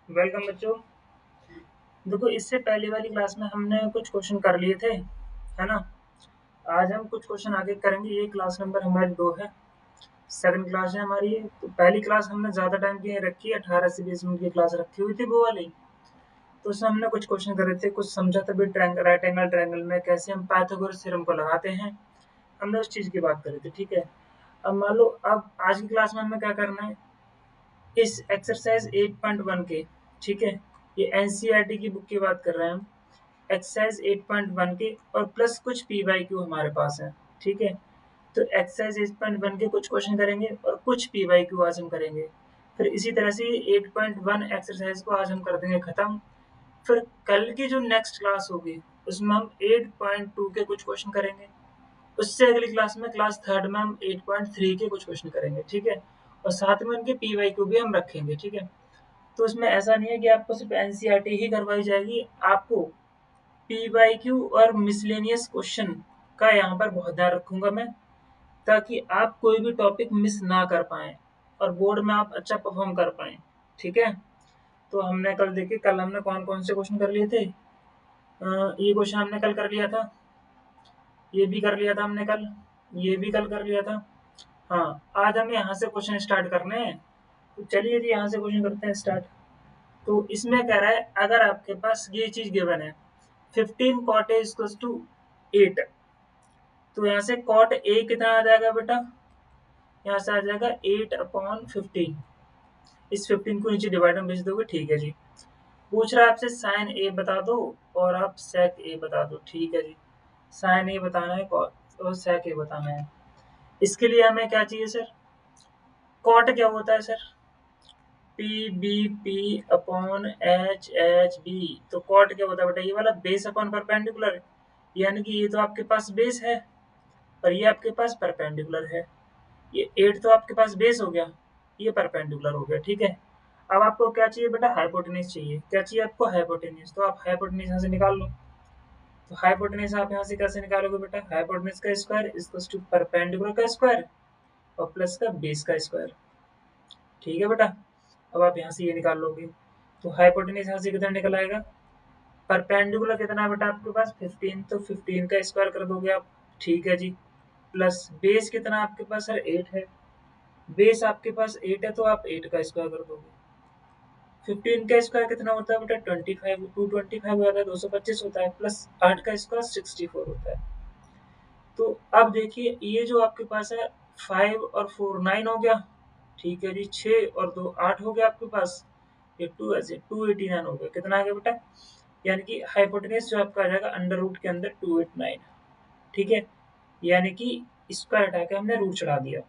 Welcome बच्चों। देखो, इससे पहले वाली क्लास में हमने कुछ क्वेश्चन कर लिए थे, है ना। आज हम कुछ क्वेश्चन आगे करेंगे। ये क्लास नंबर हमारी 2 है, सेकंड क्लास है हमारी ये। तो पहली क्लास हमने ज़्यादा टाइम की नहीं रखी, 18 से 20 मिनट की क्लास रखी हुई थी वो वाली। तो उसमें हमने कुछ क्वेश्चन करे थे, कुछ समझा था भी राइट एंगल ट्रायंगल में कैसे हम पाइथागोरस थ्योरम को लगाते हैं। हमने उस चीज़ की बात करी थी, ठीक है। अब मान लो, अब आज की क्लास में हमें क्या करना है, इस एक्सरसाइज 8.1 के, ठीक है, ये एनसीईआरटी की बुक की बात कर रहे हैं हम। एक्सरसाइज 8.1 के और प्लस कुछ पी वाई क्यू हमारे पास है, ठीक है। तो एक्सरसाइज 8.1 के कुछ क्वेश्चन करेंगे और कुछ पी वाई क्यू आज हम करेंगे। फिर इसी तरह से 8.1 एक्सरसाइज को आज हम कर देंगे खत्म। फिर कल की जो नेक्स्ट क्लास होगी उसमें हम 8.2 के कुछ क्वेश्चन करेंगे। उससे अगली क्लास में, क्लास थर्ड में, हम 8.3 के कुछ क्वेश्चन करेंगे, ठीक है। और साथ में उनके पी वाई क्यू भी हम रखेंगे, ठीक है। तो उसमें ऐसा नहीं है कि आपको सिर्फ एनसीईआरटी ही करवाई जाएगी, आपको पी वाई क्यू और मिसलेनियस क्वेश्चन का यहाँ पर बहुत ध्यान रखूंगा मैं, ताकि आप कोई भी टॉपिक मिस ना कर पाए और बोर्ड में आप अच्छा परफॉर्म कर पाए, ठीक है। तो हमने कल देखे, कल हमने कौन कौन से क्वेश्चन कर लिए थे। ये क्वेश्चन हमने कल कर लिया था, ये भी कर लिया था हमने कल, ये भी कल कर लिया था। हाँ, आज हमें यहाँ से क्वेश्चन स्टार्ट करने हैं। तो चलिए जी, यहाँ से क्वेश्चन करते हैं स्टार्ट। तो इसमें कह रहा है, अगर आपके पास ये चीज गिवन है 15 cot a इक्वल्स टू 8, तो यहाँ से cot a कितना आ जाएगा बेटा, यहाँ से आ जाएगा 8/15। इस 15 को नीचे डिवाइड में भेज दोगे, ठीक है जी। पूछ रहा है आपसे साइन ए बता दो और आप सेक ए बता दो, ठीक है जी। साइन ए बताना है और सेक ए बताना है। इसके लिए हमें क्या चाहिए सर, कॉट क्या होता है sir, P B P upon H H B. तो कॉट क्या होता है बेटा, ये वाला बेस अपॉन परपेंडिकुलर, यानी कि ये तो आपके पास बेस है और ये आपके पास परपेंडिकुलर है। ये 8 तो आपके पास बेस हो गया, ये परपेंडिकुलर हो गया, ठीक है। अब आपको क्या चाहिए बेटा, हाइपोटेन्यूज चाहिए। क्या चाहिए आपको, हाइपोटेन्यूज। तो आप हाइपोटेन्यूज यहाँ से निकाल लो। तो हाइपोटेन्यूज आप यहाँ से कैसे निकालोगे बेटा, हाइपोटेन्यूज का स्क्वायर इक्वल्स टू परपेंडिकुलर का स्क्वायर और प्लस का बेस का स्क्वायर, ठीक है बेटा। अब आप यहाँ से ये निकाल लोगे, तो हाइपोटेन्यूज यहाँ से कितना निकल आएगा, परपेंडिकुलर कितना है बेटा आपके पास 15, तो 15 का स्क्वायर कर दोगे आप, ठीक है जी। प्लस बेस कितना आपके पास है, 8 है। बेस आपके पास 8 है तो आप 8 का स्क्वायर कर दोगे। 15 का स्क्वायर कितना होता है बेटा, 25, 225 होता है, 225 होता है, प्लस 8 का स्क्वायर 64 होता है। तो अब देखिए, ये जो आपके पास है 5 और 4 9 हो गया, ठीक है जी। 6 और 2 8 हो गया आपके पास, ये 2 ऐसे 289 हो गया। कितना आ गया बेटा, यानी कि हाइपोटेन्यूज जो आपका आ जाएगा अंडर रूट के अंदर 289, ठीक है। यानी कि स्क्वायर हटा के हमने रूट चढ़ा दिया,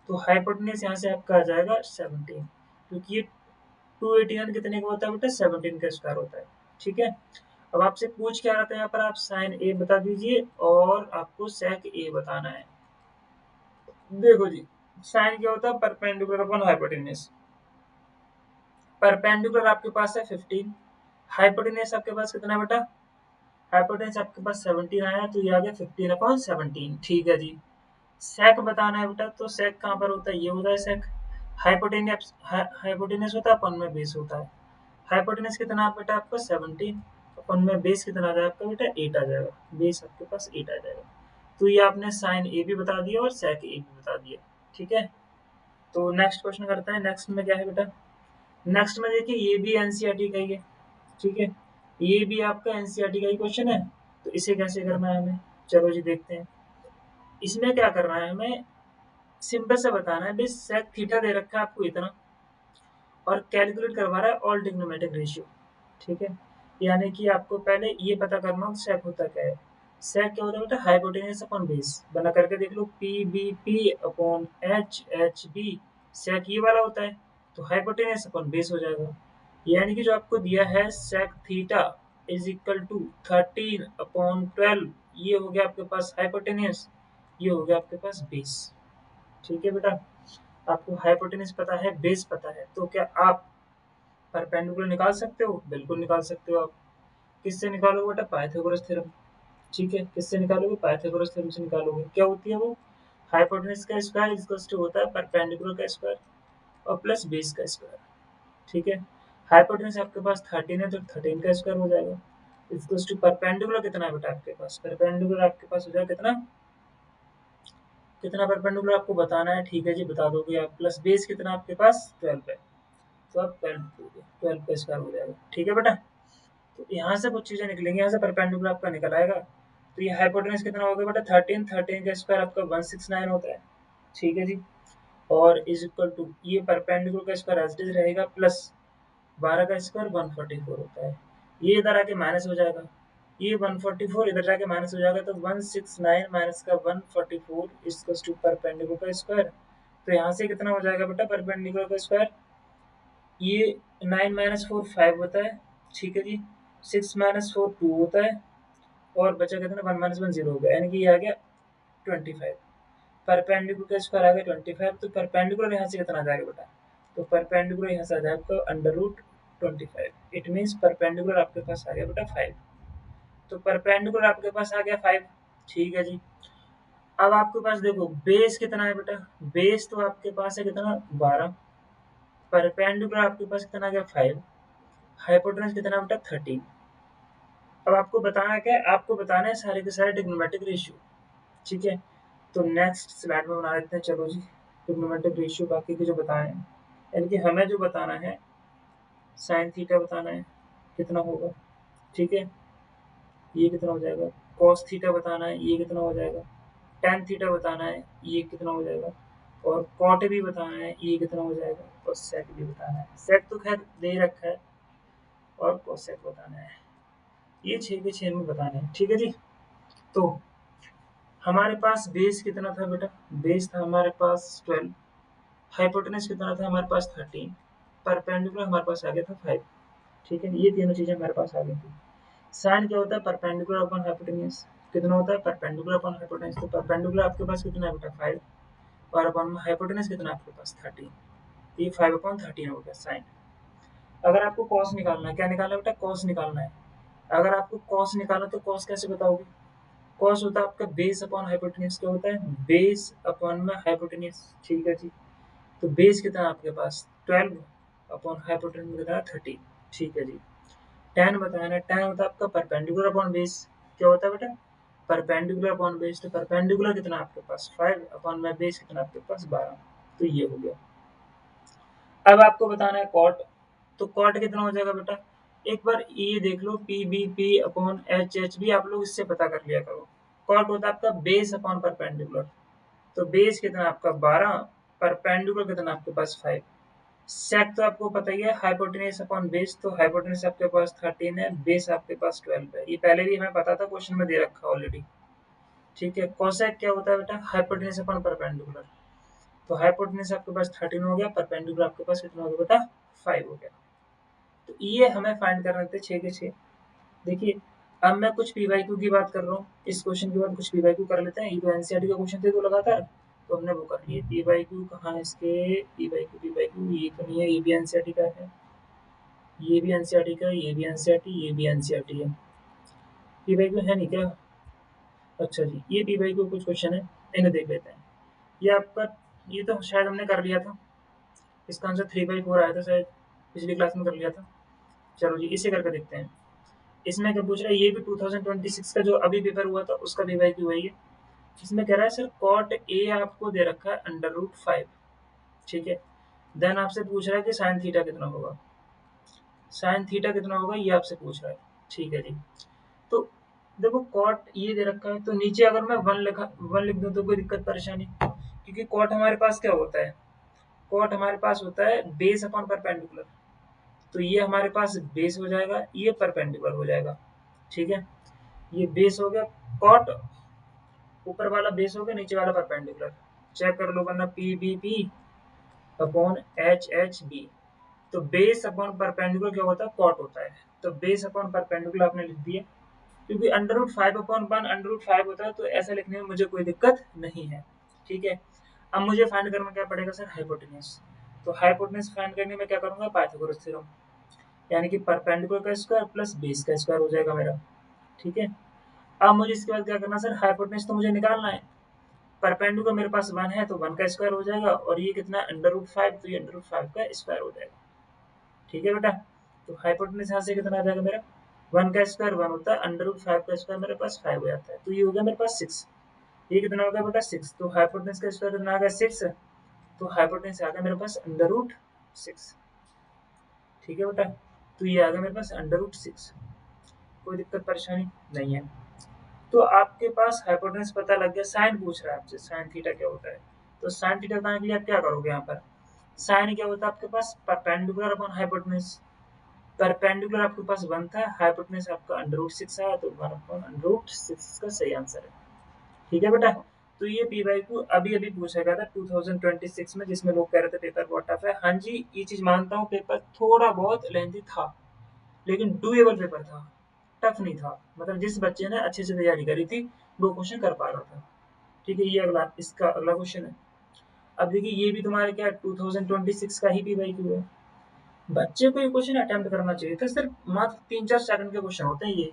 तो हाइपोटेन्यूज यहाँ से आपका आ जाएगा 17, क्योंकि ये 289 कितने का होता है बेटा, 17 का स्क्वायर होता है, ठीक है। अब आपसे पूछ क्या रहा था यहाँ पर, आप साइन ए बता दीजिए और आपको सेक ए बताना है। देखो जी, साइन क्या होता है, परपेंडिकुलर अपॉन हाइपोटेन्यूज। परपेंडिकुलर आपके पास है 15, हाइपोटेन्यूज आपके पास कितना है बेटा, हाइपोटेन्यूज आपके पास 17 आया, तो ये आ गया 15/17, ठीक है जी। सेक बताना है बेटा, तो सेक कहाँ पर होता है, ये होता है सेक। हाइपोटेन्यूज हाइपोटेन्यूज होता है, अपन में बेस होता है। हाइपोटेन्यूज कितना बेटा आपका 17, अपन में बेस कितना आ जाएगा आपका बेटा 8 आ जाएगा, बेस आपके पास 8 आ जाएगा। तो ये आपने साइन ए भी बता दिया और सेक ए भी बता दिया, ठीक है। तो नेक्स्ट क्वेश्चन करते हैं। नेक्स्ट में क्या है बेटा, नेक्स्ट में देखिए, ये भी एनसीईआरटी का ही है, ठीक है। ये भी आपका एनसीईआरटी का ही क्वेश्चन है। तो इसे कैसे करना है हमें, चलो जी देखते हैं। इसमें क्या करना है हमें, सिंपल से बताना है, बस सेक थीटा दे रखा है आपको इतना, और कैलकुलेट करवा रहा है ऑल ट्रिग्नोमेट्रिक रेशियो, ठीक है। यानी कि आपको पहले ये पता करना होगा सेक होता क्या है। सेक क्या होता है बेटा, हाइपोटेन्यूज अपॉन बेस। बना करके देख लो, P B P upon H H B, sec ये वाला होता है, तो हाइपोटेन्यूज अपॉन बेस हो जाएगा। यानी कि जो आपको दिया है sec theta is equal to 13/12, ये हो गया आपके पास हाइपोटेन्यूज, ये हो गया आपके पास बेस, ठीक है बेटा। आपको हाइपोटेन्यूज पता है, बेस पता है, तो क्या आप परपेंडिकुलर निकाल सकते हो, बिल्कुल निकाल सकते हो आप। किससे निकालोगे बेटा, पाइथागोरस थ्योरम, ठीक है। किससे निकालोगे, पाइथागोरस थ्योरम से निकालोगे। क्या होती है वो, हाइपोटेन्यूज का स्क्वायर इक्वल्स टू होता है परपेंडिकुलर का स्क्वायर और प्लस बेस का स्क्वायर, ठीक है। हाइपोटेनस आपके पास 13 है तो 13 का स्क्वायर हो जाएगा। इक्वल्स टू परपेंडिकुलर कितना है बेटा आपके पास, परपेंडिकुलर आपके पास हो जाएगा कितना, कितना परपेंडिकुलर आपको बताना है, ठीक है जी बता दोगे आप, प्लस बेस कितना आपके पास 12 है, तो आप 12 का स्क्वायर हो जाएगा, ठीक है बेटा। तो यहाँ से कुछ चीजें निकलेंगी, यहाँ से परपेंडिकुलर आपका निकल आएगा। तो ये हाइपोटेनस कितना हो गया बेटा 13, 13 का स्क्वायर आपका 169 होता है, ठीक है जी। और इज इक्वल टू ये परपेंडिकुलर का स्क्वायर एज इट इज रहेगा, प्लस 12 का स्क्वायर 144 होता है, ये इधर आके माइनस हो जाएगा, ये 144 इधर जाके माइनस हो जाएगा, तो 169 माइनस का 144 इक्वल्स टू परपेंडिकुलर का स्क्वायर। तो यहाँ से कितना हो जाएगा बेटा परपेंडिकुलर का स्क्वायर, ये 9 माइनस 4 5 होता है, ठीक है जी। 6 माइनस 4 2 होता है, और बचा कितना 1 माइनस 1 0 हो गया, यानी कि ये आ गया 25। परपेंडिकुलर का स्क्वायर आ गया 25, तो परपेंडिकुलर यहाँ से कितना आ जाएगा बेटा, तो परपेंडिकुलर यहाँ से आ जाएगा आपका under root 25। It means perpendicular आपके पास आ गया बेटा 5। तो परपेंडिकुलर आपके पास आ गया 5, ठीक है जी। अब आपके पास देखो बेस कितना है बेटा, बेस तो आपके पास है कितना 12, परपेंडिकुलर आपके पास कितना आ गया 5, हाइपोटेनस कितना बेटा 13। अब आपको बताना है क्या, आपको बताना है सारे के सारे ट्रिग्नोमेट्रिक रेशियो, ठीक है। तो नेक्स्ट स्लाइड में बना देते हैं, चलो जी ट्रिग्नोमेट्रिक रेशियो बाकी के जो बताए हैं, यानी कि हमें जो बताना है साइन थीटा बताना है कितना होगा, ठीक है, ये कितना हो जाएगा, कॉस थीटा बताना है ये कितना हो जाएगा, टैन थीटा बताना है ये कितना हो जाएगा, और कॉट भी बताना है ये कितना हो जाएगा, और सेक भी बताना है, सेक तो खैर दे रखा है, और कोसेक बताना है, ये 6 के 6 में बताना है, ठीक है जी। तो हमारे पास बेस कितना था बेटा, बेस था हमारे पास 12, हाइपोटेनस कितना था हमारे पास 13, परपेंडिकुलर हमारे पास आ गया था 5, ठीक है, ये तीनों चीजें हमारे पास आ गई थी। साइन क्या होता है, परपेंडिकुलर अपॉन हाइपोटेनस, कितना होता है परपेंडिकुलर अपॉन हाइपोटेनस, तो परपेंडिकुलर आपके पास कितना है बेटा 5, और अपॉन हाइपोटेनस कितना आपके पास 13, ये 5/13 हो गया साइन। अगर आपको कॉस निकालना है, क्या निकालना है बेटा कॉस निकालना है, अगर आपको कॉस निकालना तो कॉस कैसे बताओगे, कॉस होता है आपका बेस अपॉन हाइपोटेनस, क्या होता है बेस अपॉन में हाइपोटेनस, ठीक है जी। तो बेस कितना है आपके पास 12 अपॉन हाइपोटेनस कितना 13, ठीक है जी। tan बताना है, tan होता है आपका परपेंडिकुलर अपॉन बेस, क्या होता है बेटा परपेंडिकुलर अपॉन बेस, तो परपेंडिकुलर कितना आपके पास 5 अपॉन में बेस कितना आपके पास 12, तो ये हो गया। अब आपको बताना है कॉट, तो कॉट कितना हो जाएगा बेटा, एक बार ये देख लो P B P upon H H भी आप लोग इससे पता कर लिया करो। कॉट होता है आपका बेस अपॉन परपेंडिकुलर, तो बेस कितना आपका 12, परपेंडिकुलर कितना आपके पास 5, सेक तो आपको पता ही है हाइपोटेनस अपॉन बेस, तो हाइपोटेनस आपके पास 13 है, बेस आपके पास 12 है, ये पहले भी हमें पता था क्वेश्चन में दे रखा ऑलरेडी, ठीक है। कोसेक क्या होता है बेटा हाइपोटेनस अपॉन परपेंडिकुलर, तो हाइपोटेनस आपके पास 13 हो गया, परपेंडिकुलर आपके पास कितना हो गया बेटा 5 हो गया। तो ये हमें फाइंड करने थे 6 के 6। देखिए अब मैं कुछ पी वाई क्यू की बात कर रहा हूँ, इस क्वेश्चन के बाद कुछ पी वाई क्यू कर लेते हैं, ये तो एनसीईआरटी का क्वेश्चन थे तो लगातार, तो हमने वो कर लिए। पी वाई क्यू कहाँ है इसके, पी वाई क्यू ये तो नहीं है, ये भी एनसीईआरटी का है, ये भी एनसीईआरटी का, ये भी एनसीईआरटी, ये भी एनसीईआरटी है। पी वाई क्यू है नहीं क्या, अच्छा जी ये पी वाई क्यू कुछ क्वेश्चन है, इन्हें देख लेते हैं। ये आपका, ये तो शायद हमने कर लिया था, इसका आंसर 3/4 आया था शायद, पिछली क्लास में कर लिया था। चलो जी इसे करके देखते हैं। इसमें क्या पूछ रहा है, ये भी 2026 का जो अभी पेपर हुआ था उसका पी वाई क्यू है ये। इसमें कह रहा है सर कॉट ए आपको दे रखा है √5, ठीक है। देन आपसे पूछ रहा है कि साइन थीटा कितना होगा, साइन थीटा कितना होगा ये आपसे पूछ रहा है, ठीक है जी। तो देखो कॉट ये दे रखा है, तो नीचे अगर मैं 1 लिख दूं तो कोई दिक्कत परेशानी, क्योंकि कॉट हमारे पास क्या होता है, कॉट हमारे पास होता है बेस अपॉन परपेंडिकुलर, तो ये हमारे पास बेस हो जाएगा, ये परपेंडिकुलर हो जाएगा, ठीक है। ये बेस हो गया, कॉट ऊपर वाला बेस हो गया, नीचे वाला परपेंडिकुलर, चेक कर लो वरना P B P upon H H B. तो बेस अपॉन परपेंडिकुलर क्या होता है कॉट होता है, तो बेस अपॉन परपेंडिकुलर आपने लिख दिया, क्योंकि √5/1 √5 होता है, तो ऐसा लिखने में मुझे कोई दिक्कत नहीं है, ठीक है। अब मुझे फाइंड करना क्या पड़ेगा सर हाइपोटेनस, तो हाइपोटेनस फाइंड करने में क्या करूंगा पाइथागोरस थ्योरम, यानी कि परपेंडिकुलर का स्क्वायर प्लस बेस का स्क्वायर हो जाएगा मेरा, ठीक है। अब मुझे इसके बाद क्या करना सर, हाइपोटेनस तो मुझे निकालना है, परपेंडिकुलर मेरे पास 1 है तो 1 का स्क्वायर हो जाएगा, और ये कितना √5, तो ये √5 का स्क्वायर हो जाएगा, ठीक है बेटा। तो हाइपोटेनस यहाँ से कितना आ जाएगा मेरा 1 का स्क्वायर 1 होता है, √5 का स्क्वायर मेरे पास 5 हो जाता है, तो ये हो गया मेरे पास 6। ये कितना हो गया बेटा 6, तो हाइपोटेनस का स्क्वायर कितना आ गया 6, तो हाइपोटेनस आ गया मेरे पास √6। ठीक है बेटा, तो ये आ गया मेरे पास √6। कोई दिक्कत परेशानी नहीं है। तो आपके पास हाइपोटेनस पता लग गया, साइन पूछ रहा है आपसे, साइन थीटा क्या होता है। तो साइन थीटा बताने के लिए आप क्या करोगे, यहाँ पर साइन क्या होता है आपके पास परपेंडिकुलर अपॉन हाइपोटेनस। परपेंडिकुलर आपके पास 1 था, हाइपोटेनस आपका √6 आया, तो 1/√6 इसका सही आंसर है। ठीक है बेटा, तो ये पी वाई को अभी अभी पूछा गया था 2026 में, जिसमें लोग कह रहे थे पेपर बहुत टफ है। हाँ जी, ये चीज मानता हूँ, पेपर थोड़ा बहुत लेंथी था, लेकिन डूएबल पेपर था, टफ नहीं था। मतलब जिस बच्चे ने अच्छे से तैयारी करी थी वो क्वेश्चन कर पा रहा था। ठीक है, ये अगला, इसका अगला क्वेश्चन है। अब देखिए, ये भी तुम्हारे क्या 2026 का ही पीवाईक्यू है। बच्चे को ये क्वेश्चन अटेम्प्ट करना चाहिए था, सिर्फ मात्र 3-4 सेकंड के क्वेश्चन होते हैं ये,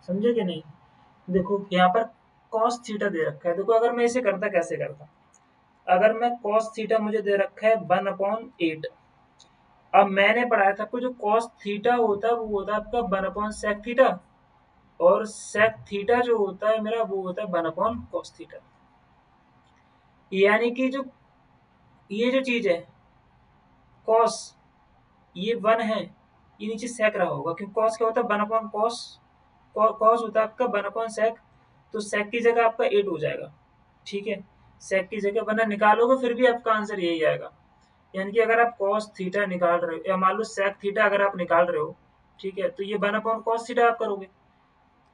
समझे कि नहीं। देखो यहाँ पर cos थीटा दे रखा है, देखो अगर मैं इसे करता कैसे करता। अगर मैं cos थीटा मुझे दे रखा है 1/8। अब मैंने पढ़ाया था आपको, जो cos थीटा होता है वो होता है आपका 1/sec थीटा, और sec थीटा जो होता है मेरा वो होता है 1/cos थीटा। यानी कि जो ये जो चीज है cos, ये 1 है, ये नीचे sec रहा होगा, क्योंकि cos क्या होता है 1/cos, cos होता है आपका 1/sec, तो sec की जगह आपका 8 हो जाएगा। ठीक है, sec की जगह वरना निकालोगे फिर भी आपका आंसर यही आएगा। यानी कि अगर आप cos थीटा निकाल रहे हो, या मान लो sec थीटा अगर आप निकाल रहे हो, ठीक है, तो ये 1/cos थीटा आप करोगे,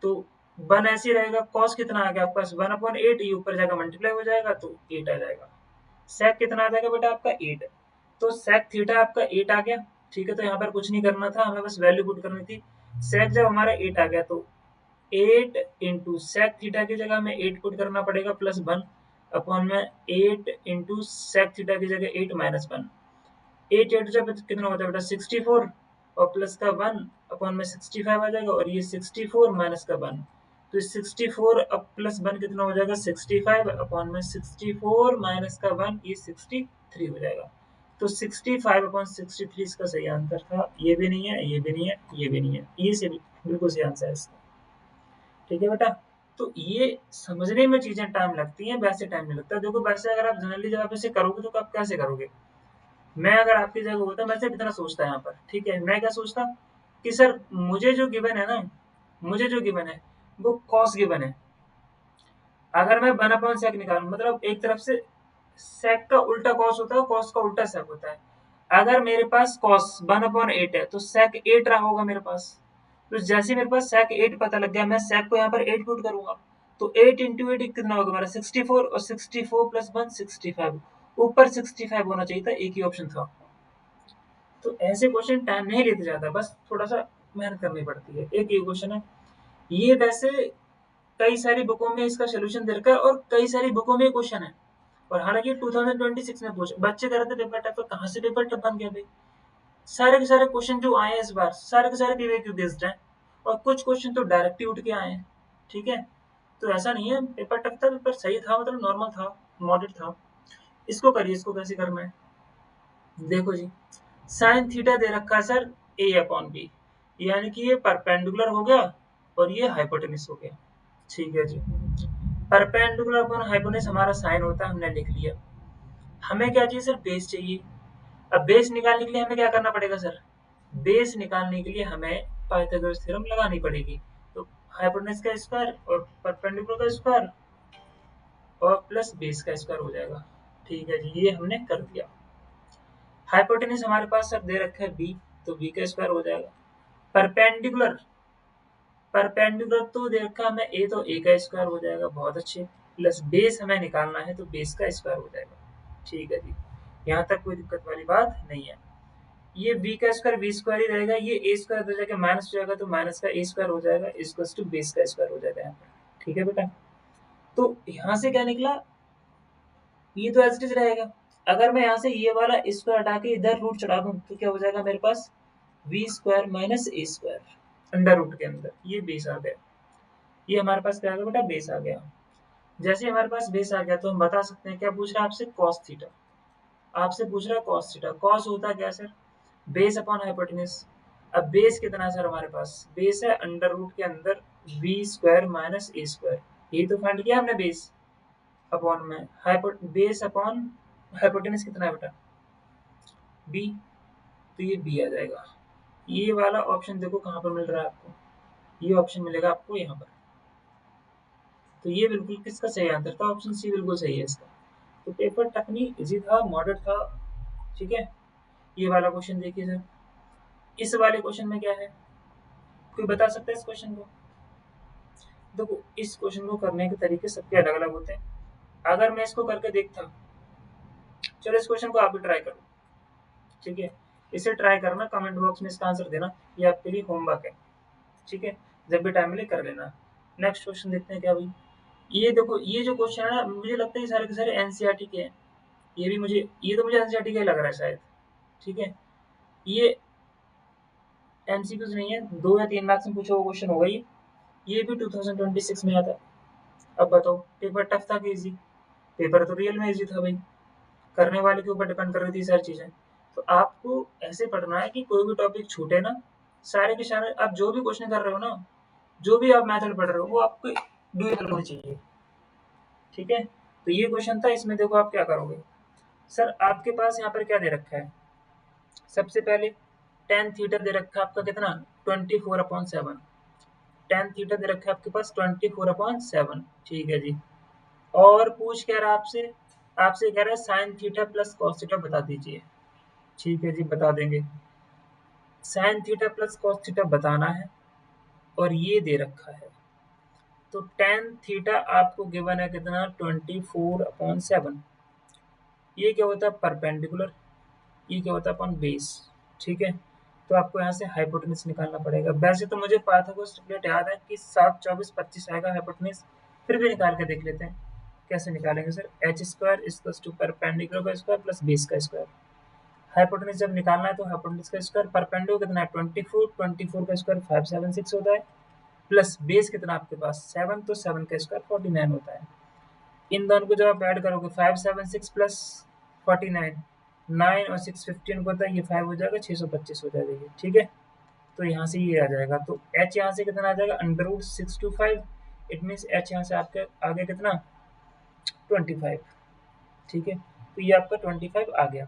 तो 1 ऐसे ही रहेगा। cos कितना आ गया आपके पास 1/8, ये ऊपर जाकर मल्टीप्लाई हो जाएगा तो 8 आ जाएगा। sec कितना आ जाएगा बेटा आपका 8, तो sec थीटा आपका 8 आ गया। ठीक है, तो यहाँ पर कुछ नहीं करना था, हमें बस वैल्यू पुट करनी थी। sec जब हमारा 8 आ गया, तो 8 इंटू सेक थीटा की जगह में 8 पुट करना पड़ेगा, +1 अपॉन में 8 इंटू सेक थीटा की जगह 8 -1। 8 8 जब कितना होता है बेटा 64, और प्लस का 1 अपॉन में 65 आ जाएगा, और ये 64 माइनस का 1, तो 64 अब प्लस 1 कितना हो जाएगा 65 अपॉन में 64 माइनस का 1, ये 63 हो जाएगा। तो 65 अपॉन 63 इसका सही आंसर था। ये भी नहीं है, ये भी नहीं है, ये भी नहीं है, ये से बिल्कुल सही आंसर है इसका। ठीक है बेटा, तो ये समझने में चीजें टाइम लगती हैं, वैसे टाइम नहीं लगता। देखो वैसे अगर आप जनरली जब आप इसे करोगे तो आप कैसे करोगे। मैं अगर आपकी जगह होता मैं सिर्फ इतना सोचता यहाँ पर, ठीक है, मैं क्या सोचता कि सर मुझे जो गिवन है ना, मुझे जो गिवन है वो कॉस गिवन है। अगर मैं 1/sec निकालूं, मतलब एक तरफ से sec का उल्टा cos होता है, cos का उल्टा sec होता है। अगर मेरे पास cos 1/8 है तो sec 8 रहा होगा मेरे पास। तो जैसे मेरे पास sec 8 पता लग गया, मैं sec को यहाँ पर 8 पुट करूंगा, तो 8 इंटू 8 कितना होगा हमारा 64, और 64 प्लस 1 65, ऊपर 65 होना चाहिए था, एक ही ऑप्शन था। तो ऐसे क्वेश्चन टाइम नहीं लेते ज्यादा, बस थोड़ा सा मेहनत करनी पड़ती है। एक ये क्वेश्चन है, ये वैसे कई सारी बुकों में इसका सोल्यूशन दे रखा है, और कई सारी बुकों में क्वेश्चन है, और हालांकि 2026 में पूछा, बच्चे कह रहे थे पेपर टफ, कहाँ से पेपर टफ बन गया भाई। सारे के सारे क्वेश्चन जो आए हैं इस बार, सारे के सारे पीवाईक्यू बेस्ड हैं, और कुछ क्वेश्चन तो डायरेक्ट ही उठ के आए हैं। ठीक है, तो ऐसा नहीं है पेपर टफ था, पेपर सही था, मतलब नॉर्मल था, मॉडरेट था। इसको करिए, इसको कैसे करना है। देखो जी, साइन थीटा दे रखा है सर a/b, यानी कि ये परपेंडिकुलर हो गया और ये हाइपोटेनस हो गया। ठीक है जी, परपेंडिकुलर अपॉन हाइपोटेनस हमारा साइन होता है, हमने लिख लिया। हमें क्या चाहिए सर, बेस चाहिए। अब बेस निकालने के लिए हमें क्या करना पड़ेगा सर, बेस निकालने के लिए हमें पाइथागोरस थ्योरम लगानी पड़ेगी। तो हाइपोटेनस का स्क्वायर और परपेंडिकुलर का स्क्वायर और प्लस बेस का स्क्वायर हो जाएगा। ठीक है जी, ये हमने कर दिया। हाइपोटेनस हमारे पास सर दे रखा है b, तो b का स्क्वायर हो जाएगा। परपेंडिकुलर, परपेंडिकुलर तो दे रखा हमें a, तो a का स्क्वायर हो जाएगा, बहुत अच्छे। प्लस बेस हमें निकालना है, तो बेस का स्क्वायर हो जाएगा। ठीक है जी, यहाँ तक कोई दिक्कत वाली बात नहीं है। ये b का स्क्वायर b स्क्वायर ही रहेगा, ये a स्क्वायर हो जाएगा माइनस हो जाएगा, तो माइनस का a स्क्वायर हो जाएगा, इक्वल्स टू बेस का स्क्वायर हो जाएगा यहाँ पर। ठीक है बेटा, तो यहाँ से क्या निकला, ये तो एज इट इज रहेगा। अगर मैं यहाँ से ये वाला स्क्वायर हटा के इधर रूट चढ़ा दूं, तो क्या हो जाएगा मेरे पास v square minus a square, under root के अंदर ये बेस आ गया। ये हमारे पास क्या आ गया बेटा, बेस आ गया। जैसे हमारे पास बेस आ गया, तो हम बता सकते हैं, क्या पूछ रहा है आपसे, cos थीटा। आपसे पूछ रहा है cos थीटा। cos होता है क्या सर, बेस अपॉन हाइपोटेनस। अब बेस कितना है सर हमारे पास? बेस है अंडर रूट के अंदर बी स्क्वायर माइनस ए स्क्वायर, यही तो फाइंड किया हमने बेस अपॉन में बेस अपॉन हाइपोटेनस कितना है बेटा? बी, तो ये बी आ जाएगा। ये वाला ऑप्शन देखो कहाँ पर मिल रहा है आपको, ये ऑप्शन मिलेगा आपको यहाँ पर। तो ये बिल्कुल किसका सही आंसर था? ऑप्शन सी बिल्कुल सही है इसका। तो पेपर टफनी इजी था, मॉडरेट था, ठीक है। ये वाला क्वेश्चन देखिए सर, इस वाले क्वेश्चन में क्या है, कोई बता सकता है इस क्वेश्चन को? देखो इस क्वेश्चन को करने के तरीके सबके अलग अलग होते हैं। अगर मैं इसको करके देखता, चलो इस क्वेश्चन को आप भी ट्राई करो, ठीक है। इसे ट्राई करना, कमेंट बॉक्स में इसका आंसर देना, ये आपके लिए होमवर्क है, ठीक है। जब भी टाइम मिले कर लेना। नेक्स्ट क्वेश्चन देखते हैं क्या भाई। ये देखो, ये जो क्वेश्चन है ना, मुझे लगता है ये सारे के सारे एनसीईआरटी के हैं। ये भी मुझे, ये तो मुझे एनसीईआरटी का ही लग रहा है शायद, ठीक है। ये एमसीक्यूज नहीं है, 2 या 3 मार्क्स में पूछा हुआ क्वेश्चन होगा ये भी 2026 में आता है। अब बताओ पेपर टफ था कि इजी? पेपर तो रियल में इजी था भाई, करने वाले के ऊपर डिपेंड कर रही थी सारी चीजें। तो आपको ऐसे पढ़ना है कि कोई भी टॉपिक छूटे ना, सारे के सारे आप जो भी क्वेश्चन कर रहे हो ना, जो भी आप मेथड पढ़ रहे हो वो आपको डुएबल होना चाहिए, ठीक है। तो ये क्वेश्चन था, इसमें देखो आप क्या करोगे। सर आपके पास यहाँ पर क्या दे रखा है, सबसे पहले टेन थीटा दे रखा है आपका कितना, 24/7। टेन थीटा दे रखा है आपके पास 24/7, ठीक है जी। और पूछ कह रहा है आपसे, आपसे कह रहा है sine theta plus cos theta बता दीजिए, ठीक है जी बता देंगे। Sine theta plus cos theta बताना है, और ये दे रखा है। तो टेन थीटा आपको गिवन है कितना, 24/7। ये क्या होता है, परपेंडिकुलर। ये क्या होता है, अपन बेस, ठीक है। तो आपको यहाँ से हाइपोटेनस निकालना पड़ेगा। वैसे तो मुझे पाइथागोरस ट्रिपलेट याद है कि 7, 24, 25 आएगा हाइपोटेनस, फिर भी निकाल के देख लेते हैं कैसे निकालेंगे sir. H square equals to perpendicular का स्क्वायर प्लस बेस का स्क्वायर। हाइपोटेनस जब निकालना है तो हाइपोटेनस का स्क्वायर, परपेंडिकुलर कितना है 24, 24 का स्क्वायर 576 होता है, प्लस बेस कितना आपके पास 7, तो 7 का स्क्वायर 49 होता है। इन दोनों को जब आप ऐड करोगे 576 प्लस 49, 9 और 6 15 को होता है, ये 5 हो जाएगा, 625 हो जाएगा ये, ठीक है। तो यहाँ से ये आ जाएगा, तो h यहाँ से कितना आ जाएगा, √625। इट मीन्स h यहाँ से आपके आगे कितना 25, ठीक है। तो ये आपका 25 आ गया।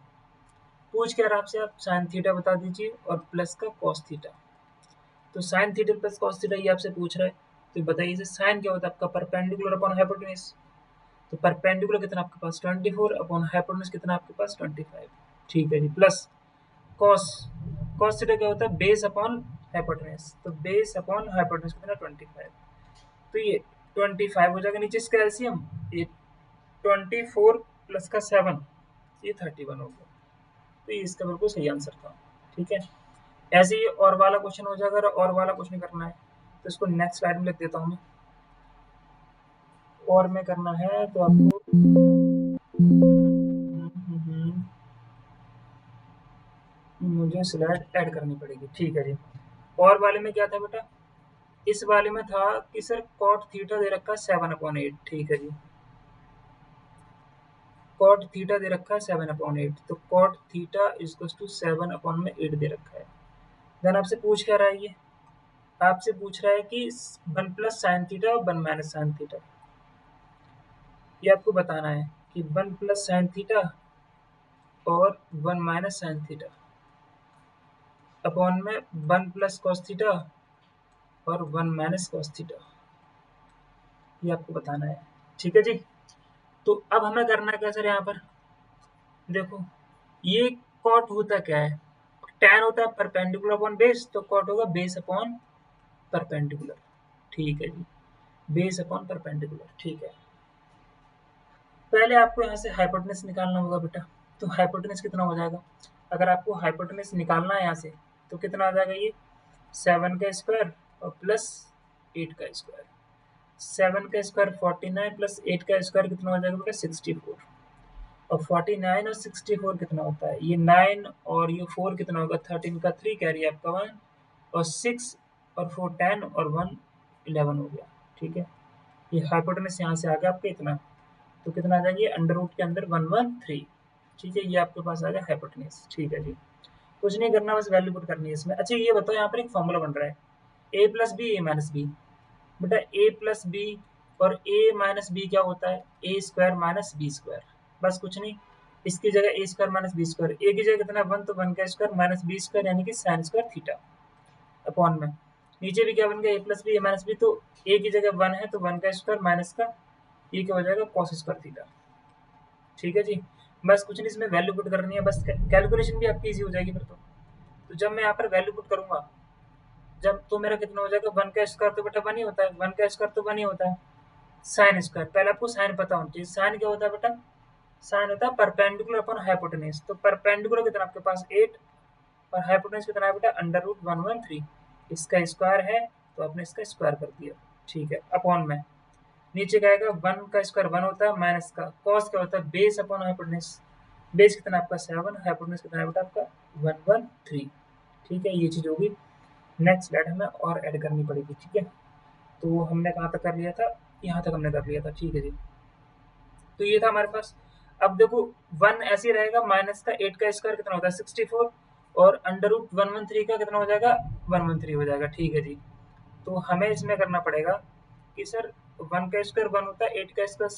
पूछ के आपसे आप साइन थीटा बता दीजिए और प्लस का कॉस थीटा। तो sine theta plus cos theta ये आपसे पूछ रहा है, तो बताइए साइन क्या होता है आपका, परपेंडिकुलर अपॉन हाइपोटेनस। तो परपेंडिकुलर कितना आपके पास 24 अपॉन हाइपोटेनस कितना आपके पास 25, ठीक है जी। प्लस कॉस, कॉस थीटा क्या होता है, बेस अपॉन हाइपोटेनस। तो बेस अपॉन हाइपोटेनस कितना 25, तो ये 25 हो जाएगा। नीचे इसका एलसीएम, ये 24 प्लस का 7, ये 31 हो गया। तो ये इसका बिल्कुल सही आंसर था, ठीक है। ऐसे ही और वाला क्वेश्चन हो जाएगा, और वाला क्वेश्चन करना है तो इसको नेक्स्ट स्लाइड में लिख देता हूँ मैं। और में करना है तो आपको मुझे स्लाइड ऐड करनी पड़ेगी, ठीक है जी। और वाले में क्या था बेटा, इस वाले में था कि सर कॉट थीटा दे रखा है 7/8, ठीक है जी। कॉट थीटा दे रखा है 7/8, तो कॉट थीटा इक्वल्स टू 7/8 दे रखा है। देन आपसे पूछ क्या रहा है ये, आपसे पूछ रहा है कि 1 प्लस साइन थीटा और 1 माइनस साइन थीटा। ये आपको बताना है कि 1 प्लस साइन थीटा और 1 माइनस साइन थीटा अपॉन में 1 प्लस कॉस थीटा और 1 माइनस कॉस थीटा, ये आपको बताना है, ठीक है जी। तो अब हमें करना क्या सर, यहाँ पर देखो ये कॉट होता क्या है, टैन होता है परपेंडिकुलर अपॉन बेस, तो कॉट होगा बेस अपॉन परपेंडिकुलर, ठीक है जी। बेस अपॉन परपेंडिकुलर, ठीक है। पहले आपको यहाँ से हाइपोटेनस निकालना होगा बेटा। तो हाइपोटेनस कितना हो जाएगा, अगर आपको हाइपोटेनस निकालना है यहाँ से तो कितना आ जाएगा, ये 7 का स्क्वायर और प्लस 8 का स्क्वायर। 7 का स्क्वायर 49 प्लस 8 का स्क्वायर कितना हो जाएगा बेटा 64। और 49 और 64 कितना होता है, ये 9 और ये 4 कितना होगा 13 का 3 कैरी आपका 1, और 6 और 4 10 और 1 11 हो गया, ठीक है। ये हाइपोटेनस यहाँ से आ गया आपका इतना, तो कितना आ जाएगा अंडर रूट के अंदर 113, ठीक है। ये आपके पास आ गया हाइपोटेनस, ठीक है जी। कुछ नहीं करना, बस वैल्यू पुट करनी है इसमें। अच्छा ये बताओ, यहाँ पर एक फॉर्मूला बन रहा है a plus B A minus B. बेटा a प्लस बी और a माइनस बी क्या होता है, A square minus B square. बस कुछ नहीं, इसकी जगह A square minus B square, A की जगह कितना 1, तो 1 का स्क्वायर माइनस बी स्क्वायर यानी कि साइन स्क्वायर थीटा अपॉन में नीचे भी क्या बन गया, ए plus B A minus B, तो ए की जगह 1 है तो 1 का स्क्वायर माइनस का ये क्या हो जाएगा कॉस स्क्वायर थीटा। ठीक है जी, बस कुछ नहीं, इसमें वैल्यू पुट करनी है, बस कैलकुलेशन भी आपकी इजी हो जाएगी फिर तो जब मैं यहाँ पर वैल्यू पुट करूंगा, जब तो मेरा कितना हो जाएगा, 1 का स्क्वायर तो बेटा 1 ही होता है, 1 का स्क्वायर तो 1 ही होता है। साइन स्क्वायर, पहले आपको साइन पता होना चाहिए। साइन क्या होता है बेटा, साइन होता है परपेंडिकुलर अपॉन हाइपोटेन्यूज। तो परपेंडिकुलर कितना आपके पास 8 और हाइपोटेन्यूज कितना है बेटा अंडर रूट 113। इसका स्क्वायर है तो आपने इसका स्क्वायर कर दिया। ठीक है, अपॉन में नीचे क्या आएगा, 1 का स्क्वायर 1 होता है माइनस का कॉस क्या होता है बेस अपॉन हाइपोटेन्यूज। बेस कितना आपका 7, हाइपोटेन्यूज कितना है बेटा आपका 113। ठीक है, ये चीज होगी। नेक्स्ट स्लाइड हमें और ऐड करनी पड़ेगी। ठीक है, तो हमने कहाँ तक कर लिया था, यहाँ तक हमने कर लिया था। ठीक है जी, तो ये था हमारे पास। अब देखो 1 ऐसे ही रहेगा, माइनस का 8 का स्क्वायर कितना होता है 64 और अंडर रूट 113 का कितना हो जाएगा 113 हो जाएगा। ठीक है जी, तो हमें इसमें करना पड़ेगा कि सर 1 का स्क्वायर 1 होता है, 8 का स्क्वायर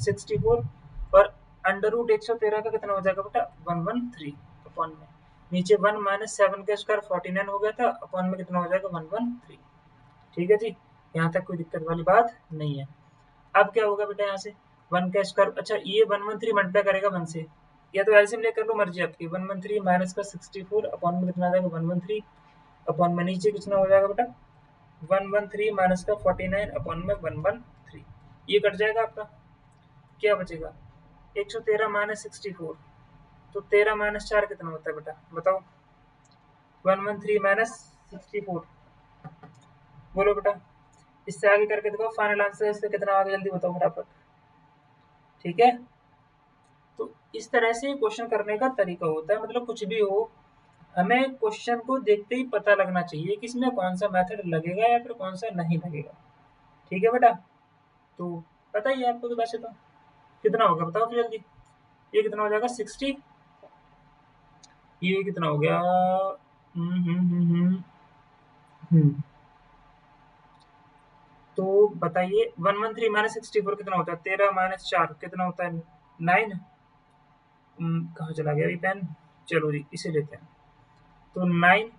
64 और अंडर रूट 113 का कितना हो जाएगा बेटा 113 अपॉन में नीचे 1 माइनस 7 का स्क्वायर 49 हो गया था अपॉन में कितना हो जाएगा 113। ठीक है जी, यहाँ तक कोई दिक्कत वाली बात नहीं है। अब क्या होगा बेटा यहाँ से 1 का स्क्वायर, अच्छा ये 113 मल्टीप्लाई करेगा 1 से, या तो एलसीएम लेकर लो मर्जी आपकी। 113 माइनस का 64 अपॉन में कितना आ जाएगा 113 अपॉन में नीचे कितना हो जाएगा बेटा 113 माइनस का 49 अपॉन में 113। ये कट जाएगा आपका, क्या बचेगा 113 माइनस 64, तो 13 माइनस 4 कितना होता है बेटा बताओ, 113 माइनस 64। बोलो बेटा, इससे आगे करके देखो फाइनल आंसर इससे कितना आगे, जल्दी बताओ फटाफट। ठीक है, तो इस तरह से क्वेश्चन करने का तरीका होता है, मतलब कुछ भी हो हमें क्वेश्चन को देखते ही पता लगना चाहिए कि इसमें कौन सा मेथड लगेगा या फिर कौन सा नहीं लगेगा। ठीक है बेटा, तो पता ही है आपको, तो वैसे तो कितना होगा बताओ फिर जल्दी, ये कितना हो जाएगा 60, ये कितना हो गया तो बताइए 113 माइनस 64 कितना होता है, 13 माइनस 4 कितना होता है 9। कहाँ चला गया अभी पेन, चलो जी इसे लेते हैं। तो 9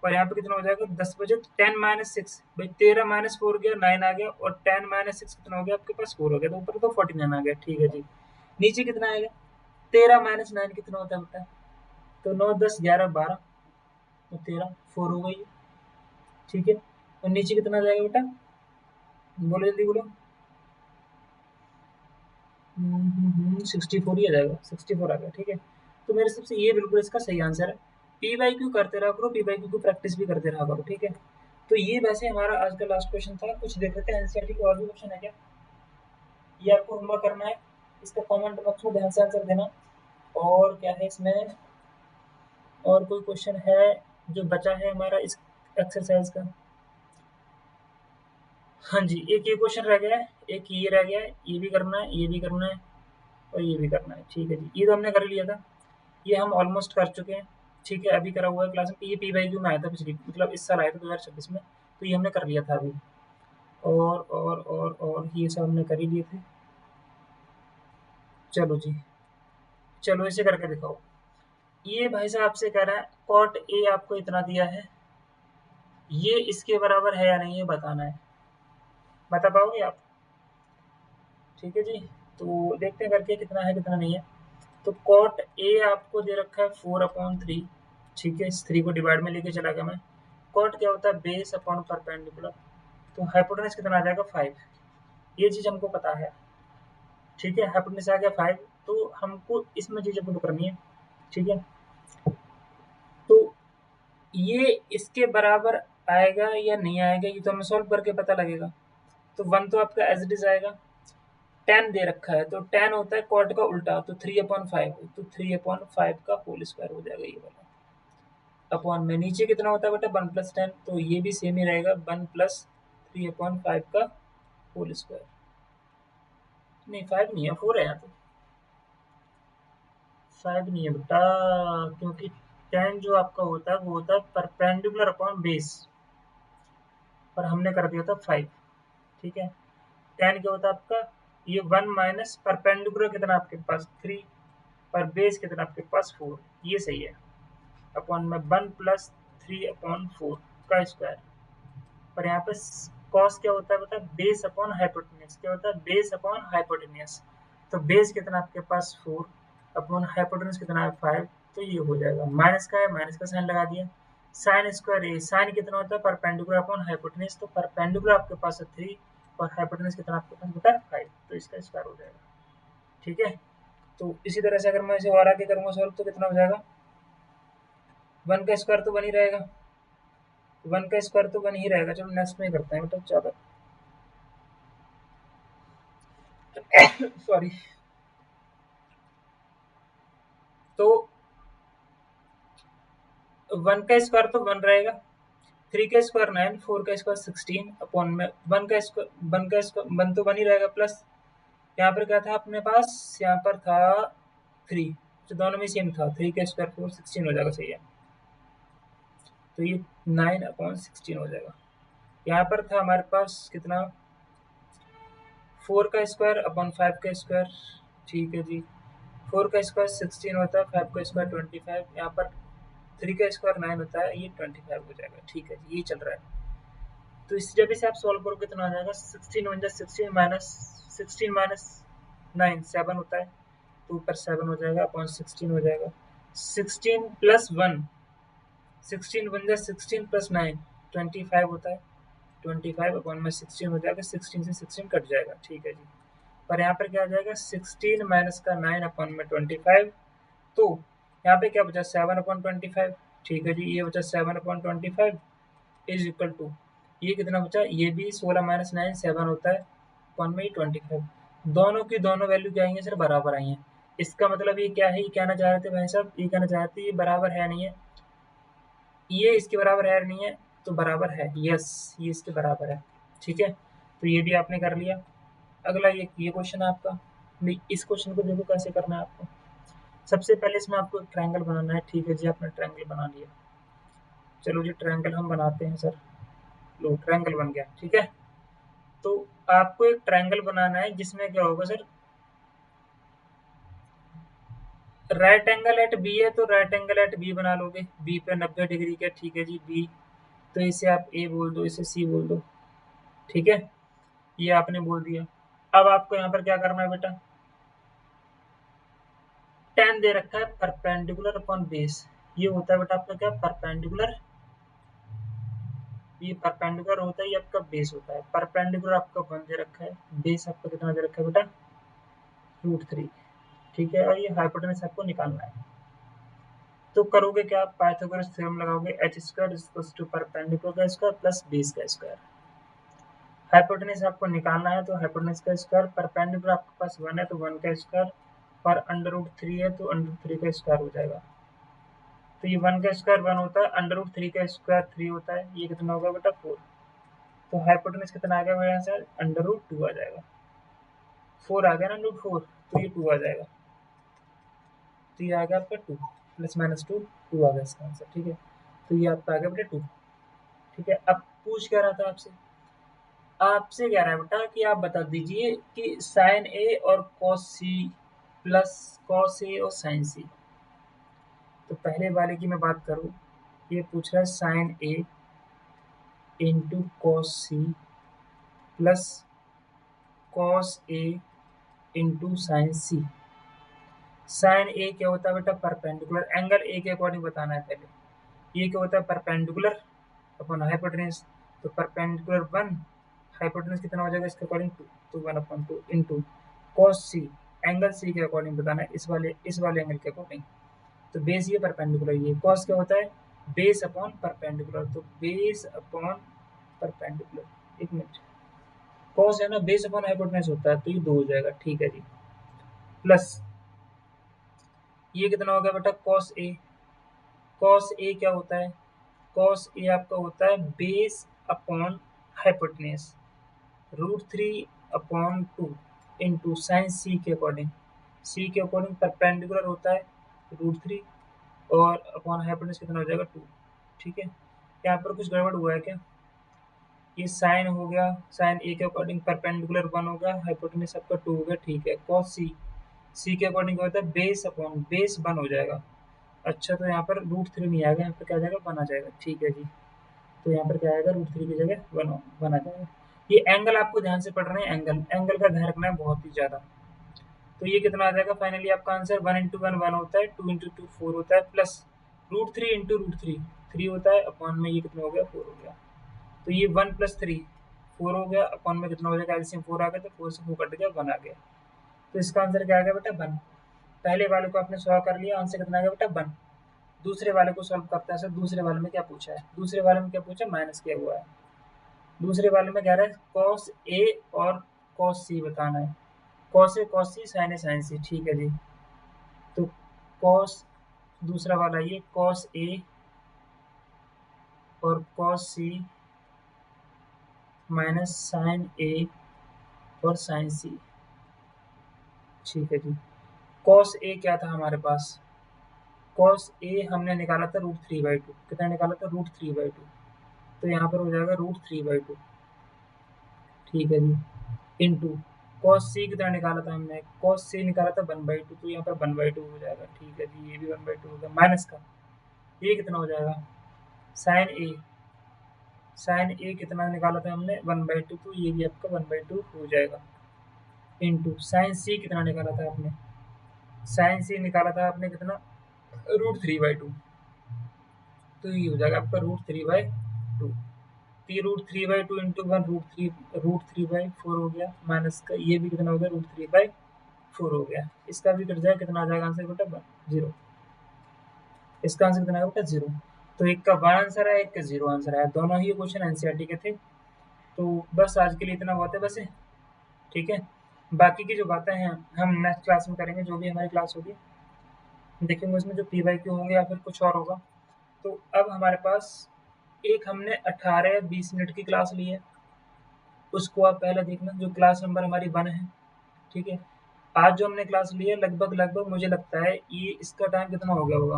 और यहाँ पे कितना हो जाएगा 10 बजे, 10 माइनस 6 भाई 13 माइनस 4 गया 9 आ गया और 10 माइनस 6 कितना हो गया आपके पास 4 हो गया, तो ऊपर तो 49 आ गया। ठीक है जी, नीचे कितना आएगा 13 माइनस 9 कितना होता है बेटा, तो 9 10 11 12 तो 13 4 हो गई। ठीक है, और नीचे कितना आ जाएगा बेटा, बोलो जल्दी बोलो। 64 ही आ जाएगा, 64 आ गया। ठीक है, तो मेरे हिसाब से ये बिल्कुल इसका सही आंसर है। पी वाई क्यू करते रहा करो, पी वाई क्यू की प्रैक्टिस भी करते रहा करो। ठीक है, तो ये वैसे हमारा आज का लास्ट क्वेश्चन था। कुछ देख लेते हैं एनसीईआरटी के और भी क्वेश्चन है क्या, ये आपको होमवर्क करना है, इसका कमेंट बॉक्स में ध्यान से आंसर देना। और क्या है इसमें, और कोई क्वेश्चन है जो बचा है हमारा इस एक्सरसाइज का। हाँ जी, एक ये क्वेश्चन रह गया है, एक ये रह गया है, ये भी करना है, ये भी करना है और ये भी करना है। ठीक है जी, ये तो हमने कर लिया था, ये हम ऑलमोस्ट कर चुके हैं। ठीक है, अभी करा हुआ है क्लास में, ये पी वाई क्यू में आया था पिछली, मतलब इस साल आया था 2026 में, तो ये हमने कर लिया था अभी। और ये सब हमने कर ही लिए थे। चलो जी, चलो इसे करके दिखाओ। ये भाई साहब आपसे कह रहा है कॉट ए आपको इतना दिया है, ये इसके बराबर है या नहीं ये बताना है, बता पाओगे आप। ठीक है जी, तो देखते हैं करके कितना है कितना नहीं है। तो कॉट ए आपको दे रखा है 4/3। ठीक है, इस 3 को डिवाइड में लेके चला गया मैं। कॉट क्या होता है बेस अपॉन परपेंडिकुलर, तो हाइपोटेनस कितना आ जाएगा 5, ये चीज हमको पता है। ठीक है, हाइपोटेनस आ गया 5, तो हमको इसमें चीजें पुट करनी है। ठीक है, तो ये इसके बराबर आएगा या नहीं आएगा ये तो हमें सॉल्व करके पता लगेगा। तो 1 तो आपका एज इट इज आएगा, 10 दे रखा है तो 10 होता है कॉट का उल्टा, तो 3/5, तो 3/5 का होल स्क्वायर हो जाएगा ये वाला अपॉन में नीचे कितना होता है बेटा 1+10, तो ये भी सेम ही रहेगा 1+3/5 का होल स्क्वायर। नहीं 5 नहीं है 4 है यहाँ तो, 5 नहीं है बेटा, क्योंकि tan जो आपका होता है वो होता है परपेंडिकुलर अपॉन बेस, और हमने कर दिया था 5। ठीक है, tan क्या होता है आपका, ये 1 माइनस परपेंडिकुलर कितना आपके पास 3, और बेस कितना आपके पास 4, ये सही है, अपॉन में 1 प्लस 3 अपॉन 4 का स्क्वायर। और यहाँ पे कॉस क्या होता है बता, बेस अपॉन हाइपोटेन्यूज, क्या होता है बेस अपॉन हाइपोटेन्यूज। तो बेस कितना आपके पास 4 अपॉन हाइपोटेन्यूज कितना है 5, तो ये हो जाएगा, माइनस का है माइनस का साइन लगा दिया, साइन स्क्वायर ए, साइन कितना होता है परपेंडिकुलर अपॉन हाइपोटेन्यूज, तो परपेंडिकुलर आपके पास है 3 और हाइपोटेन्यूज कितना आपके पास होता है 5, तो इसका स्क्वायर हो जाएगा। ठीक है, तो इसी तरह से अगर मैं इसे और आगे करूंगा सॉल्व तो कितना हो जाएगा, 1 का स्क्वायर तो 1 ही रहेगा, 1 का स्क्वायर तो 1 ही रहेगा। चलो नेक्स्ट में करते हैं बेटा, ज़्यादा सॉरी। तो 1 का स्क्वायर तो 1 रहेगा, 3 का स्क्वायर 9, 4 का स्क्वायर 16 अपॉन में 1 का स्क्वायर 1 तो 1 ही रहेगा, प्लस यहाँ पर क्या था अपने पास, यहाँ पर था 3, तो दोनों में सेम था, 3 का स्क्वायर 4 16 हो जाएगा, सही है। तो ये 9 अपॉन 16 हो जाएगा। यहाँ पर था हमारे पास कितना, 4 का स्क्वायर अपॉन 5 का स्क्वायर, ठीक है जी, 4 का स्क्वायर 16 होता है, 5 का स्क्वायर 25, यहाँ पर 3 का स्क्वायर 9 होता है, ये 25 हो जाएगा। ठीक है जी, ये चल रहा है। तो इस जब इसे आप सॉल्व करोगे कितना आ जाएगा, 16 वन जा 16 माइनस 16 माइनस 9 7 होता है, तो ऊपर 7 हो जाएगा अपॉन 16 हो जाएगा, 16 प्लस 1, 16 वन जा 16 प्लस 9 25 होता है, 25 अपॉन में 16 हो जाएगा, 16 से 16 कट जाएगा। ठीक है जी, और यहाँ पर क्या आ जाएगा 16 माइनस का 9 अपॉन में 25, तो यहाँ पे क्या बचा 7 अपॉन 25। ठीक है जी, ये बचा 7 अपॉन 25 इज इक्वल टू, ये कितना बचा, ये भी 16 माइनस 9 7 होता है, अपॉन में 25, दोनों की दोनों वैल्यू क्या आई है सर, बराबर आई है। इसका मतलब ये क्या है, ये कहना चाह रहे थे भाई साहब, ये कहना चाहते ये बराबर है नहीं है, ये इसके बराबर है नहीं है, तो बराबर है, यस ये इसके बराबर है। ठीक है, तो ये भी आपने कर लिया। अगला ये क्वेश्चन है आपका, इस क्वेश्चन को देखो कैसे करना है आपको। सबसे पहले इसमें आपको एक ट्रायंगल बनाना है। ठीक है जी, आपने ट्रायंगल बना लिया, चलो जी ट्रायंगल हम बनाते हैं सर, लो ट्रायंगल बन गया। ठीक है, तो आपको एक ट्रायंगल बनाना है जिसमें क्या होगा sir, right angle at B है, तो राइट एंगल एट बी बना लोगे, बी पे 90 डिग्री का। ठीक है जी, बी, तो इसे आप ए बोल दो, इसे सी बोल दो। ठीक है, ये आपने बोल दिया। अब आपको यहाँ पर क्या करना है बेटा, tan दे रखा है परपेंडिकुलर अपॉन बेस, ये होता है बेटा आपका क्या, परपेंडिकुलर, ये परपेंडिकुलर होता है, ये आपका बेस होता है। परपेंडिकुलर आपका 1 दे रखा है, बेस आपका कितना दे रखा है बेटा, √3। ठीक है, और ये हाइपोटेनस आपको निकालना है। तो करोगे क्या, पाइथागोरस थ्योरम लगाओगे, H square equals to perpendicular का स्क्वायर प्लस बेस का स्क्वायर। हाइपोटेनस आपको निकालना है, तो हाइपोटेनस का स्क्वायर, परपेंडिकुलर आपके पास 1 है तो 1 का स्क्वायर, और √3 है तो √3 का स्क्वायर हो जाएगा। तो ये 1 का स्क्वायर 1 होता है, √3 का स्क्वायर 3 होता है, ये कितना होगा बेटा 4। तो हाइपोटेनस कितना आ गया मेरे यहाँ से, √2 आ जाएगा, 4 आ गया ना, √4, तो ये 2 आ जाएगा, तो ये आ गया आपका 2 प्लस माइनस 2, 2 आ गया इसका आंसर। ठीक है, तो ये आपका आ गया बेटा 2। ठीक है, अब पूछ क्या रहा था आपसे, आपसे कह रहा है बेटा कि आप बता दीजिए कि साइन ए और कॉस सी प्लस कॉस ए और साइन सी। तो पहले वाले की मैं बात करूं, ये पूछ रहा है sine A into cos C plus cos A into sine C. Sine A क्या होता है बेटा, परपेंडिकुलर, एंगल ए के अकॉर्डिंग बताना है पहले। ये क्या होता है, परपेंडिकुलर अपॉन हाइपोटेनस, तो परपेंडिकुलर 1, हाइपोटेनस कितना हो जाएगा इसके अकॉर्डिंग 2, तो 1/2 इंटू कॉस सी, एंगल सी के अकॉर्डिंग बताना है, इस वाले एंगल के अकॉर्डिंग। तो बेस ये परपेंडिकुलर, ये कॉस क्या होता है, बेस अपॉन परपेंडिकुलर, तो बेस अपॉन परपेंडिकुलर, एक मिनट, कॉस है ना बेस अपॉन हाइपोटेनस होता है, तो ये 2 हो जाएगा। ठीक है जी, प्लस ये कितना हो गया बेटा कॉस ए, कॉस ए क्या होता है, कॉस ए आपका होता है base upon hypotenuse, √3 upon 2 into sine C के अकॉर्डिंग, सी के अकॉर्डिंग परपेंडिकुलर होता है √3 और अपॉन हाइपोटेन्यूज कितना हो जाएगा 2। ठीक है, यहाँ पर कुछ गड़बड़ हुआ है क्या? ये साइन हो गया, साइन ए के अकॉर्डिंग परपेंडिकुलर 1 हो गया, हाइपोटेन्यूज आपका 2 हो गया। ठीक है, कॉस सी, सी के अकॉर्डिंग क्या होता है, बेस अपॉन बेस 1 हो जाएगा। अच्छा, तो यहाँ पर √3 नहीं आएगा, यहाँ पर क्या आ जाएगा, 1 आ जाएगा। ठीक है जी, तो यहाँ पर क्या आएगा, √3 की जगह 1 आ जाएगा। ये एंगल आपको ध्यान से पढ़ रहे हैं, एंगल एंगल का ध्यान रखना है बहुत ही ज़्यादा। तो ये कितना आ जाएगा फाइनली आपका आंसर, 1 इंटू 1 1 होता है, 2 इंटू 2 4 होता है, प्लस √3 इंटू √3 3 होता है, अपॉन में ये कितना हो गया, 4 हो गया। तो ये 1 प्लस 3 4 हो गया, अपॉन में कितना हो जाएगा, एलसीएम 4 आ गया, तो 4 से 4 कट गया, 1 आ गया। तो इसका आंसर क्या आ गया बेटा, 1। पहले वाले को आपने सॉल्व कर लिया, आंसर कितना आ गया बेटा, 1। दूसरे वाले को सॉल्व करते हैं सर, दूसरे वाले में क्या पूछा है, दूसरे वाले में क्या पूछा, माइनस किया हुआ है। दूसरे वाले में कह रहा है कॉस ए और कॉस सी बताना है, cos A cos C, sine A sign सी। ठीक है जी, तो कॉस, दूसरा वाला ये कॉस ए और कॉस सी माइनस साइन ए और साइन सी। ठीक है जी, कॉस ए क्या था हमारे पास, कॉस ए हमने निकाला था √3/2। कितना निकाला था, √3/2। तो यहाँ पर हो जाएगा √3/2। ठीक है जी, इंटू कॉस सी कितना निकाला था हमने, कॉस सी निकाला था 1/2, तो यहाँ पर 1/2 हो जाएगा। ठीक है जी, ये भी 1/2 हो गया, माइनस का ये कितना हो जाएगा, साइन ए, साइन ए कितना निकाला था हमने 1/2, तो ये भी आपका 1/2 हो जाएगा। इंटू साइन सी कितना निकाला था आपने, साइन सी निकाला था आपने कितना, √3/2। तो ये हो जाएगा आपका √3/2। तो ये √3/2 इंटू 1 √3/4 हो गया, माइनस का ये भी कितना हो गया, √3/4 हो गया। इसका भी कट जाएगा, कितना आ जाएगा आंसर बेटा, 0। इसका आंसर कितना है बेटा, 0। तो एक का 1 आंसर है, एक का 0 आंसर है, दोनों ही क्वेश्चन एनसीईआरटी के थे। तो बस आज के लिए इतना बहुत है वैसे। ठीक है, बाकी की जो बातें हैं हम नेक्स्ट क्लास में करेंगे, जो भी हमारी क्लास होगी देखेंगे उसमें जो PYQ होंगे या फिर कुछ और होगा। तो अब हमारे पास एक हमने 18 या 20 मिनट की क्लास ली है, उसको आप पहले देखना, जो क्लास नंबर हमारी 1 है। ठीक है, आज जो हमने क्लास ली है लगभग लगभग मुझे लगता है ये इसका टाइम कितना हो गया होगा,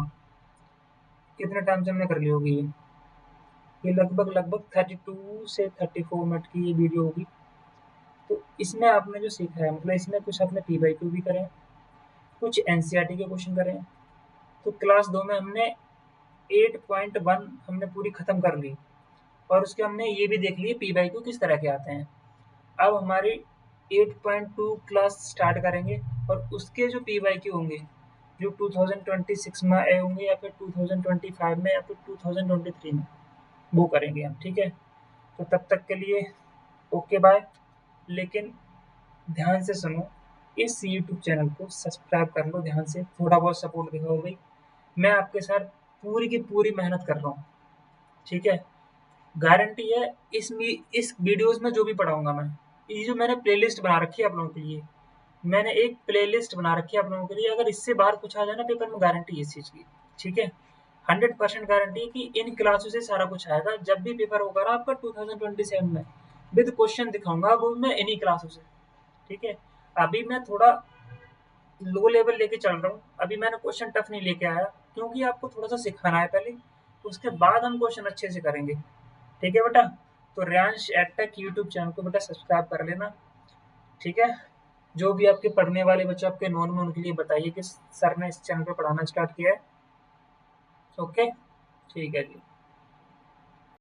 कितने टाइम से हमने कर ली होगी ये लगभग लगभग 32 से 34 मिनट की ये वीडियो होगी। तो इसमें आपने जो सीखा है, मतलब इसमें कुछ आपने PYQ भी करें, कुछ एनसीईआरटी के क्वेश्चन करें। तो क्लास 2 में हमने 8.1 हमने पूरी खत्म कर ली, और उसके हमने ये भी देख लिए PYQ किस तरह के आते हैं। अब हमारी 8.2 क्लास स्टार्ट करेंगे, और उसके जो PYQ होंगे जो 2026 में आए होंगे, या फिर 2025 में, या फिर 2023 में, वो करेंगे हम। ठीक है, तो तब तक के लिए ओके बाय। लेकिन ध्यान से सुनो, इस यूट्यूब चैनल को सब्सक्राइब कर लो ध्यान से, थोड़ा बहुत सपोर्ट दिखाओ भाई, मैं आपके साथ पूरी की पूरी मेहनत कर रहा हूँ। ठीक है, गारंटी है, इस वीडियोस में जो भी पढ़ाऊंगा मैं, ये जो मैंने प्लेलिस्ट बना रखी है आप लोगों के लिए, मैंने एक प्लेलिस्ट बना रखी है आप लोगों के लिए, अगर इससे बाहर कुछ आ जाए ना पेपर में, गारंटी इस चीज़ की। ठीक है, 100% गारंटी है कि इन क्लासों से सारा कुछ आएगा। जब भी पेपर होगा ना आपका 2027 में, विद क्वेश्चन दिखाऊंगा वो मैं इन्हीं क्लासों से। ठीक है, अभी मैं थोड़ा लो लेवल लेके चल रहा हूँ, अभी मैंने क्वेश्चन टफ नहीं लेके आया, क्योंकि आपको थोड़ा सा सिखाना है पहले, उसके बाद हम क्वेश्चन अच्छे से करेंगे। ठीक है बेटा, तो रियांश एडटेक यूट्यूब चैनल को बेटा सब्सक्राइब कर लेना। ठीक है, जो भी आपके पढ़ने वाले बच्चे आपके नॉन में, उनके लिए बताइए कि सर ने इस चैनल पे पढ़ाना स्टार्ट किया है। ओके, ठीक है जी।